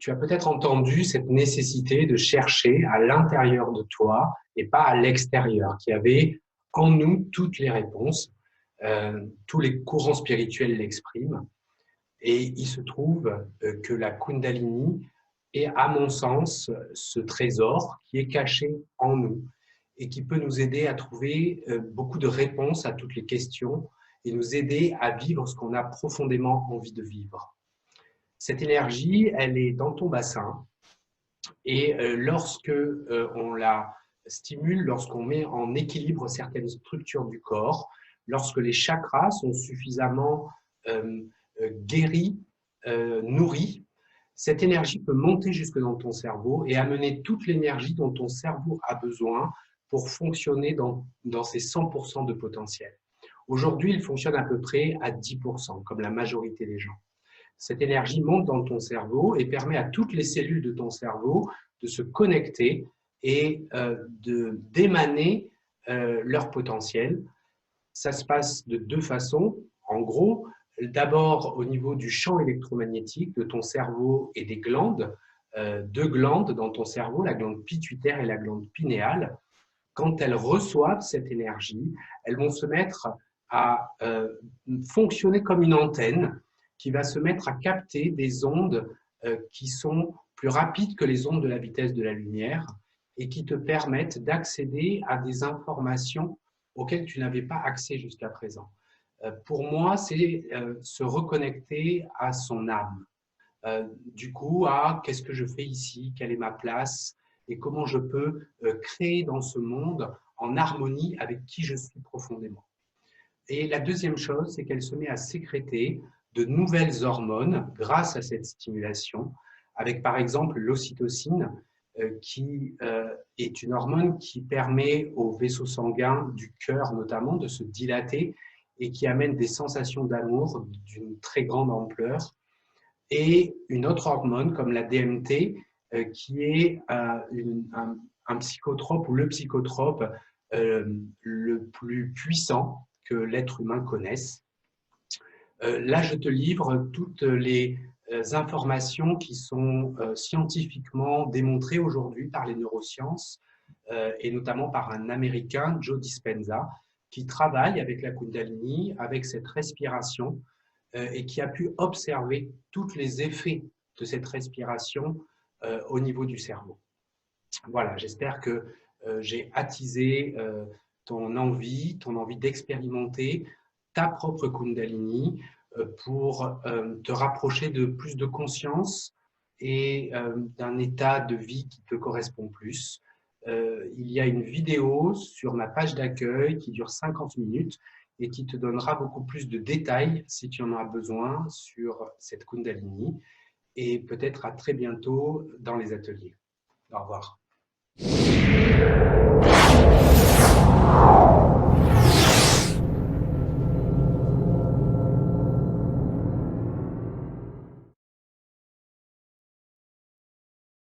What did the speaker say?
tu as peut-être entendu cette nécessité de chercher à l'intérieur de toi et pas à l'extérieur, qu'il y avait en nous toutes les réponses. Tous les courants spirituels l'expriment. Et il se trouve que la Kundalini est, à mon sens, ce trésor qui est caché en nous et qui peut nous aider à trouver beaucoup de réponses à toutes les questions et nous aider à vivre ce qu'on a profondément envie de vivre. Cette énergie, elle est dans ton bassin et lorsque on la stimule, lorsqu'on met en équilibre certaines structures du corps, lorsque les chakras sont suffisamment guéris, nourris, cette énergie peut monter jusque dans ton cerveau et amener toute l'énergie dont ton cerveau a besoin pour fonctionner dans ses 100% de potentiel. Aujourd'hui, il fonctionne à peu près à 10%, comme la majorité des gens. Cette énergie monte dans ton cerveau et permet à toutes les cellules de ton cerveau de se connecter et d'émaner leur potentiel. Ça se passe de deux façons. En gros, d'abord au niveau du champ électromagnétique de ton cerveau et des glandes, deux glandes dans ton cerveau, la glande pituitaire et la glande pinéale. Quand elles reçoivent cette énergie, elles vont se mettre à fonctionner comme une antenne qui va se mettre à capter des ondes qui sont plus rapides que les ondes de la vitesse de la lumière et qui te permettent d'accéder à des informations auxquelles tu n'avais pas accès jusqu'à présent. Pour moi, c'est se reconnecter à son âme. Du coup, à qu'est-ce que je fais ici, quelle est ma place et comment je peux créer dans ce monde en harmonie avec qui je suis profondément. Et la deuxième chose, c'est qu'elle se met à sécréter de nouvelles hormones grâce à cette stimulation, avec par exemple l'ocytocine, qui est une hormone qui permet aux vaisseaux sanguins du cœur notamment de se dilater et qui amène des sensations d'amour d'une très grande ampleur. Et une autre hormone comme la DMT, qui est un psychotrope ou le psychotrope le plus puissant que l'être humain connaisse. Là, je te livre toutes les informations qui sont scientifiquement démontrées aujourd'hui par les neurosciences et notamment par un Américain, Joe Dispenza, qui travaille avec la Kundalini, avec cette respiration et qui a pu observer tous les effets de cette respiration au niveau du cerveau. Voilà, j'espère que j'ai attisé ton envie d'expérimenter ta propre Kundalini pour te rapprocher de plus de conscience et d'un état de vie qui te correspond plus. Il y a une vidéo sur ma page d'accueil qui dure 50 minutes et qui te donnera beaucoup plus de détails si tu en as besoin sur cette Kundalini. Et peut-être à très bientôt dans les ateliers. Au revoir.